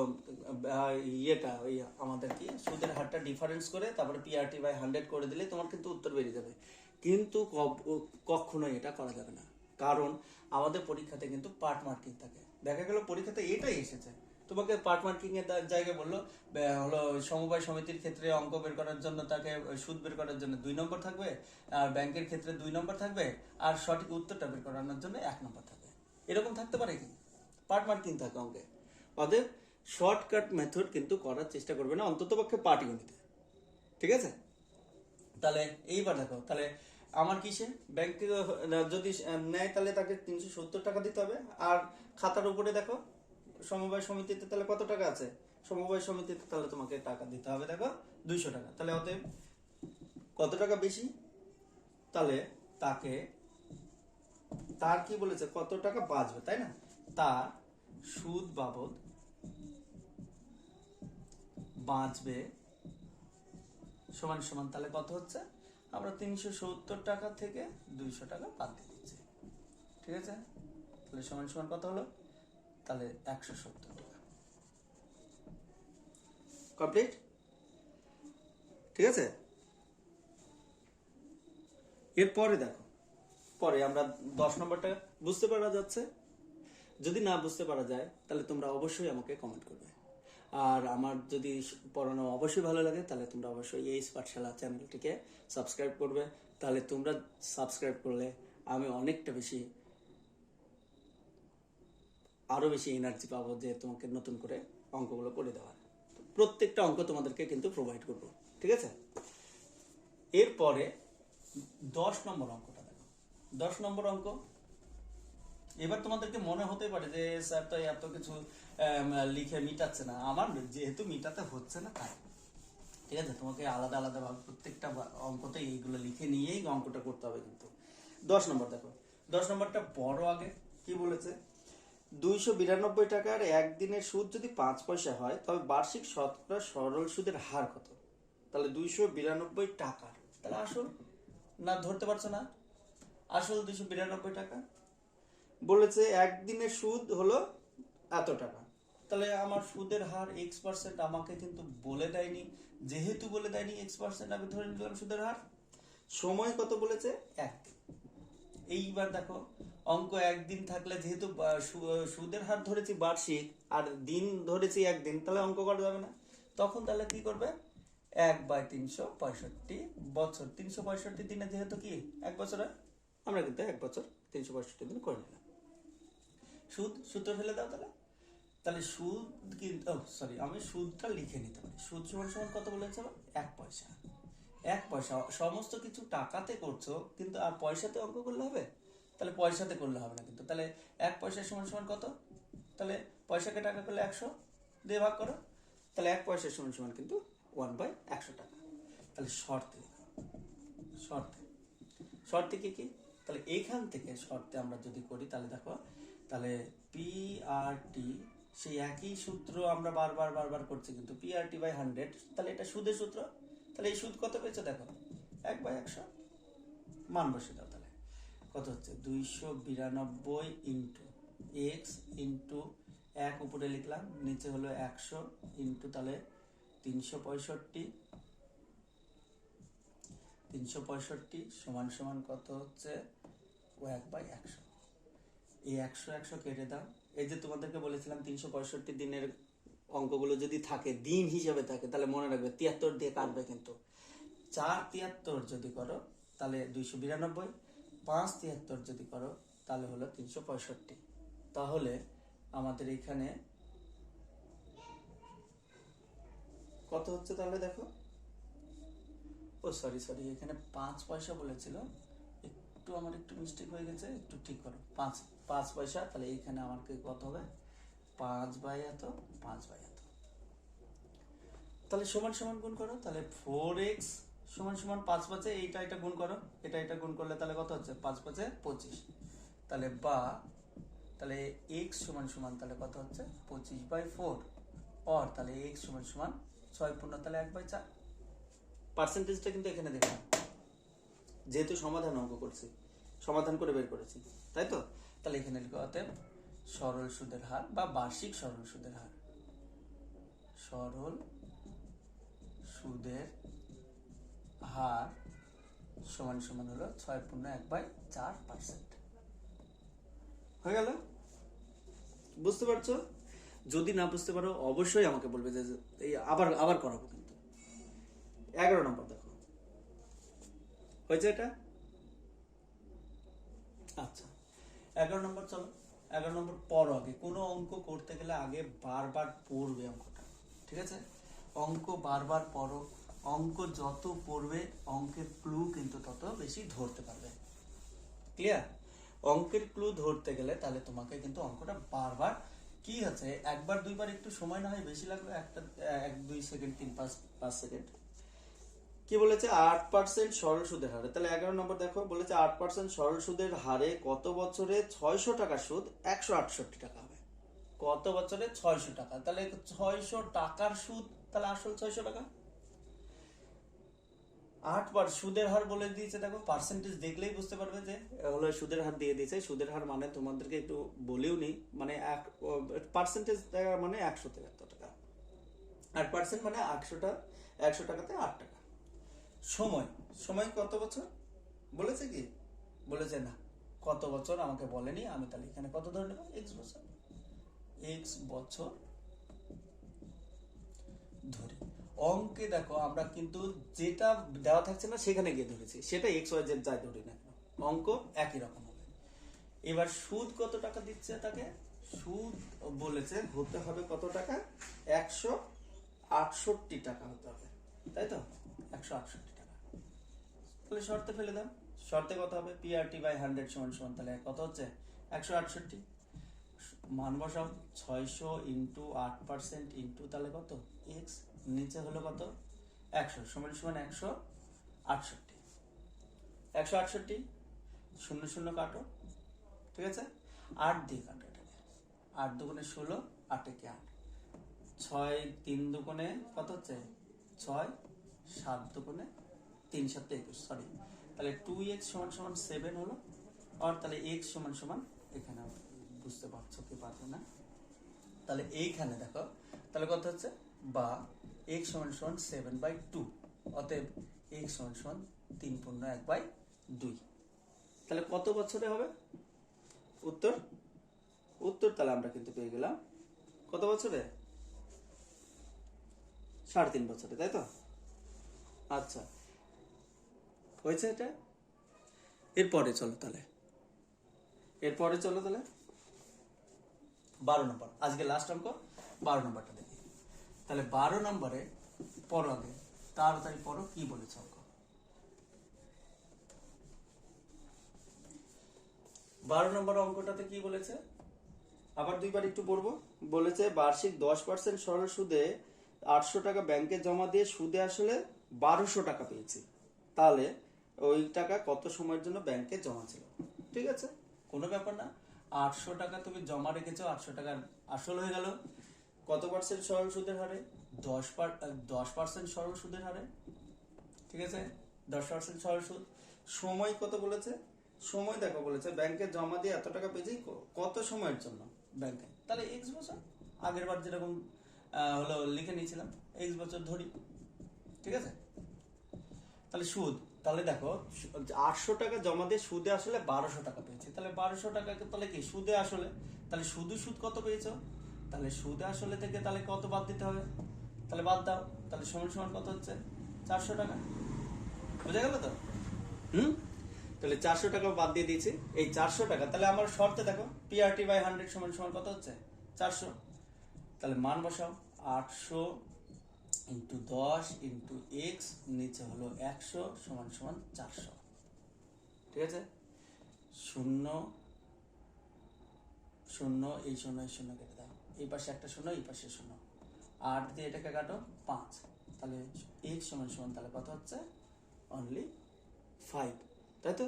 ইয়েটা ওই আমাদের কি সুদের হারটা ডিফারেন্স করে তারপরে PRT/100 করে দিলে তোমার কিন্তু উত্তর বেরিয়ে যাবে। কিন্তু কখনোই এটা করা যাবে না, কারণ আমাদের পরীক্ষাতে কিন্তু পার্ট মার্কিং থাকে। দেখা গেল পরীক্ষাতে এটাই এসেছে, তোমাকে পার্ট মার্কিং এর জায়গায় বললো হলো সমবায় সমিতির ক্ষেত্রে অঙ্ক বের করার জন্য তাকে সুদ বের করার জন্য 2 নম্বর থাকবে, আর ব্যাংকের ক্ষেত্রে 2 নম্বর থাকবে, আর সঠিক উত্তরটা বের করানোর জন্য 1 নম্বর থাকবে। এরকম থাকতে পারে কি? পার্ট মার্কিং থাকে অঙ্কে। অতএব শর্টকাট মেথড কিন্তু করার চেষ্টা করবে না, অন্তত পক্ষে পাটিগণিতে। ঠিক আছে? তাহলে এইবার দেখো, তাহলে আমার কিসে ব্যাংক থেকে যদি নেয় তাহলে তাকে 370 টাকা দিতে হবে। আর খাতার উপরে দেখো সমবায় সমিতিতে তাহলে কত টাকা আছে? সমবায় সমিতিতে তাহলে তোমাকে টাকা দিতে হবে দেখো 200 টাকা। তাহলে অতএব কত টাকা বেশি? তাহলে তাকে, তার কি বলেছে, কত টাকা বাঁচবে, তাই না? তার সুদ বাবদ বাঁচবে সমান সমান, তাহলে কত হচ্ছে? আমরা 370 টাকা থেকে 200 টাকা বাদ দিয়ে দিচ্ছি। ঠিক আছে? তাহলে সমান সমান কত হলো? তাহলে 170 টাকা। কমপ্লিট? ঠিক আছে? এরপরে দেখো, পরে আমরা 10 নম্বরটা বুঝতে পারা যাচ্ছে? যদি না বুঝতে পারা যায় তাহলে তোমরা অবশ্যই আমাকে কমেন্ট করবে। আর আমার যদি পড়ানো অবশ্যই ভালো লাগে তাহলে তোমরা অবশ্যই এই পাঠশালা চ্যানেলটিকে সাবস্ক্রাইব করবে। তাহলে তোমরা সাবস্ক্রাইব করলে আমি অনেকটা বেশি, আরো বেশি এনার্জি পাবো যে তোমাকে নতুন করে অঙ্কগুলো করে দেওয়ার। প্রত্যেকটা অঙ্ক তোমাদেরকে কিন্তু প্রোভাইড করবো। ঠিক আছে? এরপরে 10 নম্বর অঙ্কটা দেখো। 10 নম্বর অঙ্ক, এবার তোমাদেরকে মনে হতে পারে যে স্যার তো এত কিছু লিখে মিটাচ্ছে না। আমার যেহেতু মিটাতে হচ্ছে না তাই। ঠিক আছে? তোমাকে আলাদা আলাদা ভাবে প্রত্যেকটা অঙ্কতে এইগুলো লিখে নিয়েই অঙ্কটা করতে হবে। কিন্তু 10 নম্বর দেখো, 10 নম্বরটা বড়। আগে কি বলেছে? 292 টাকার একদিনের সুদ যদি 5 পয়সা হয় তবে বার্ষিক শতকরা সরল সুদের হার কত? তাহলে 292 টাকার, তাহলে আসল না ধরতে পারছো না? আসল 292 টাকা বলেছে, একদিনের সুদ হলো এত টাকা। তাহলে আমার সুদের হার X%, আমাকে কিন্তু বলে দেয়নি। যেহেতু বলে দেয়নি X%, আমি ধরে নিলাম সুদের হার। সময় কত বলেছে? 1 দিন। এইবার দেখো অঙ্ক একদিন থাকলে, যেহেতু সুদের হার ধরেছি বার্ষিক আর দিন ধরেছি একদিন, তাহলে অঙ্ক করা যাবে না। তখন তাহলে কি করবে? 1/365 বছর, 365 দিনে যেহেতু কি 1 বছর হয়, আমরা কিন্তু 1 বছর 365 দিন করে নিলাম। সুদ সূত্র ফেলে দাও। তাহলে তাহলে সুদ কিন্তু, সরি, আমি সুদটা লিখে নিতে পারি। সুদ সমান সমান কত বলেছিল? 1 পয়সা। 1 পয়সা। সমস্ত কিছু টাকাতে করছো, কিন্তু আর পয়সাতে অঙ্ক করলে হবে? তাহলে পয়সাতে করলে হবে না কিন্তু। তাহলে 1 পয়সা সমান সমান কত? তাহলে পয়সাকে টাকা করলে 100 দিয়ে ভাগ করো। তাহলে 1 পয়সা সমান সমান কিন্তু 1/100 টাকা। তাহলে শর্তে, শর্তে শর্তে কি কি? তাহলে এইখান থেকে শর্তে আমরা যদি করি তাহলে দেখো, তাহলে PRT, সেই একই সূত্র আমরা বারবার বারবার করছি কিন্তু PRT/100, তাহলে এটা সুদের সূত্র। তাহলে এই সুদ কত পেয়েছে দেখো? 1/100। মান বসে দাও। তাহলে কত হচ্ছে? 292 ইন্টু এক্স ইন্টু 1 উপরে লিখলাম, নিচে হলো 100 ইন্টু, তাহলে 365 সমান সমান কত হচ্ছে? 1/100। এই 100 কেটে দাও। এই যে তোমাদেরকে বলেছিলাম 365 দিনের অঙ্কগুলো যদি থাকে, দিন হিসাবে থাকে, তাহলে মনে রাখবে 73 দিয়ে কাটবে কিন্তু। 473 যদি করো তাহলে 292, 573 যদি করো তাহলে হলো 365। তাহলে আমাদের এখানে কত হচ্ছে? তাহলে দেখো, ও সরি, এখানে 5 পয়সা বলেছিল, একটু আমার একটু মিস্টেক হয়ে গেছে, একটু ঠিক করো। 5 পয়সা, তাহলে এইখানে আমাকে কত হবে, 5 বাই এত, 5 বাই এত। তাহলে সমান সমান গুণ করো, তাহলে 4x সমান সমান 5 5 এটা গুণ করো, এটা গুণ করলে তাহলে কত হচ্ছে, 5 5 25। তাহলে তাহলে x সমান সমান তাহলে কত হচ্ছে, 25/4, और তাহলে x সমান সমান 6 পূর্ণ তাহলে 1/4। পার্সেন্টেজটা কিন্তু এখানে দেখলাম, যেহেতু সমাধান অঙ্ক করছি, সমাধান করে বের করেছি, তাই তো। তাহলে এখানে লিখো অতএব সরল সুদের হার বা বার্ষিক সরল সুদের হার, সরল সুদের হার সমান সমান হলো 6 পূর্ণ 1/4%। হয়ে গেল? বুঝতে পারছো? যদি না বুঝতে পারো অবশ্যই আমাকে বলবে, যে এই আবার করাবো কিন্তু। 11 নম্বর দেখো, হয়েছে এটা? আচ্ছা, 11 নম্বর চলো। 11 নম্বর পড়ো। আগে কোনো অঙ্ক করতে গেলে আগে বারবার পড়বে অঙ্কটা, ঠিক আছে? অঙ্ক বারবার পড়ো, অঙ্ক যত পড়বে অঙ্কের ক্লু কিন্তু তত বেশি ধরতে পারবে। ক্লিয়ার? অঙ্কের ক্লু ধরতে গেলে তাহলে তোমাকে কিন্তু অঙ্কটা বারবার, কি আছে, একবার দুইবার একটু সময় না হয় বেশি লাগবে, 1 2 সেকেন্ড 3 5 সেকেন্ড। কি বলেছে, 8% সরল সুদের হারে। তাহলে 11 নম্বর দেখো, বলেছে 8% সরল সুদের হারে কত বছরে 600 টাকা সুদ 168 টাকা হবে। কত বছরে 600 টাকা, তাহলে 600 টাকার সুদ, তাহলে আসল 600 টাকা। 8 সুদের হার বলে দিয়েছে, দেখো পার্সেন্টেজ দেখলেই বুঝতে পারবে যে হলো সুদের হার দিয়ে দিয়েছে। সুদের হার মানে তোমাদেরকে একটু বলেও নি, মানে পার্সেন্টেজ মানে 100 থেকে এত টাকা, 8% মানে 100 টাকাতে 8 টাকা। সময় কত বছর বলেছে, কি বলেছে না, কত বছর আমাকে বলেনি, আমি তাহলে এখানে কত ধরে নেব, x বছর, x বছর ধরে। অঙ্কে দেখো আমরা কিন্তু যেটা দেওয়া থাকছে না সেখানে গিয়ে ধরেছি, সেটা XYZ যাই ধরি না, অঙ্ক একই রকম হবে। এবার সুদ কত টাকা দিচ্ছে, তাকে সুদ বলেছে হতে হবে কত টাকা, 168 টাকা হতে হবে, তাই তো, 168 টাকা। তাহলে শর্তে ফেলে দাও, শর্তে কত হবে, PRT/100 সমান সমান, তাহলে কত হচ্ছে, 168। মান বসাও, 600 ইন্টু 8% ইন্টু তাহলে কত, x, নিচে হলো কত, 100 সমান সমান 168। 168, 0 0 কাটো, ঠিক আছে, 8 দিয়ে কাটো এটাকে, 8 দুগুণে 16, 8 একে 8, 6 3 দুগুণে কত হচ্ছে 6, 7 দুগুণে 3 7 21, সরি, তাহলে 2x সমান সমান 7 হলো, আর তাহলে x সমান সমান, এখানে বুঝতে পারছো কি পারছো না, তাহলে এইখানে দেখো তাহলে কত হচ্ছে, বা x সমান সমান 7/2, অতএব x সমান সমান 3 পূর্ণ 1/2। তাহলে কত বছরে হবে উত্তর তাহলে আমরা কিন্তু পেয়ে গেলাম কত বছরে, 3.5 বছরে, তাই তো। আচ্ছা, হয়েছে এটা। এরপরে চলো তাহলে 12 নম্বর, আজকে লাস্ট অঙ্ক 12 নম্বরটা দেখি। তাহলে 12 নম্বরে পড়ো, আগে তাড়াতাড়ি পড়ো, কি বলেছে অঙ্ক। 12 নম্বর অঙ্কটাতে কি বলেছে, আবার দুইবার একটু পড়বো। বলেছে বার্ষিক 10% সরল সুদে 800 টাকা ব্যাংকে জমা দিয়ে সুদে আসলে 1200 টাকা পেয়েছি, তাহলে ওই টাকা কত সময়ের জন্য ব্যাংকে জমা ছিল। ঠিক আছে, কোনো ব্যাপার না, 800 টাকা তুমি জমা রেখেছো, 800 টাকার আসল হয়ে গেল। কত পার্সেন্ট সরল সুদের হারে, 10% সরল সুদের হারে, ঠিক আছে, 10% সরল সুদ। সময় কত বলেছে, সময় দেখো বলেছে ব্যাংকে জমা দিয়ে এত টাকা পেয়েছি, কত সময়ের জন্য ব্যাংকে, তাহলে x বছর, আগের বার যেরকম হলো লিখে নিয়েছিলাম, x বছর ধরি, ঠিক আছে। তাহলে সুদ, তাহলে দেখো 800 টাকা জমা দিয়ে সুদে আসলে 1200 টাকা পেয়েছি, তাহলে 1200 টাকাকে তাহলে কি সুদে আসলে, তাহলে শুধু সুদ কত পেয়েছো, তাহলে সুদে আসলে থেকে তাহলে কত বাদ দিতে হবে, তাহলে বাদ দাও, তাহলে সমান সমান কত হচ্ছে, 400 টাকা। বুঝা গেল তো? তাহলে 400 টাকা বাদ দিয়ে দিয়েছি, এই 400 টাকা, তাহলে আমার শর্তে দেখো PRT/100 সমান সমান কত হচ্ছে, 400। তাহলে মান বসাও, 800 ইন্টু 10 ইন্টু x, নিচে হলো 100 সমান সমান 400, ঠিক আছে। শূন্য শূন্য, এই শূন্য এই শূন্য কেটে দাও, এই পাশে একটা শূন্য, এই পাশে শূন্য, 8 দিয়ে এটাকে কাটো 5, তাহলে x সমান সমান তাহলে কত হচ্ছে অনলি 5, তাই তো?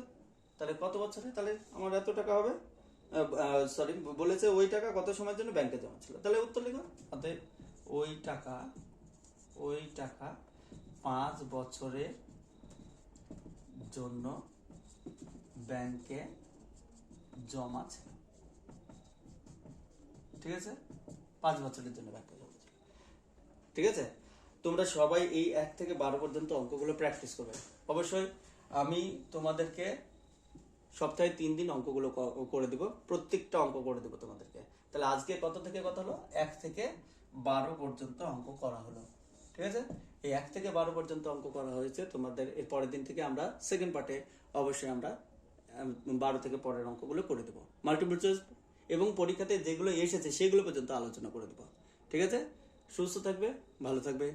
তাহলে কত বছরে তাহলে আমার এত টাকা হবে, সরি বলেছে ওই টাকা কত সময়ের জন্য ব্যাংকে জমা ছিল, তাহলে উত্তর লিখো। অতএব ওই টাকা 5 বছরের জন্য ব্যাংকে জমা ছিল। ঠিক আছে, 5 বছরের জন্য ব্যাংকে জমা ছিল। ঠিক আছে, তোমরা সবাই এই 1 থেকে 12 পর্যন্ত অঙ্কগুলো প্র্যাকটিস করবে। অবশ্যই আমি তোমাদেরকে সপ্তাহে 3 দিন অঙ্কগুলো করে দেবো, প্রত্যেকটা অঙ্ক করে দেবো তোমাদেরকে। তাহলে আজকে কত থেকে কত হলো, 1 থেকে 12 পর্যন্ত অঙ্ক করা হলো। ঠিক আছে, এই 1 থেকে 12 পর্যন্ত অঙ্ক করা হয়েছে তোমাদের। এর পরের দিন থেকে আমরা সেকেন্ড পার্টে অবশ্যই আমরা 12 থেকে পরের অঙ্কগুলো করে দেবো, মাল্টিপল চয়েস এবং পরীক্ষাতে যেগুলো এসেছে সেগুলো পর্যন্ত আলোচনা করে দেবো। ঠিক আছে, সুস্থ থাকবে, ভালো থাকবে।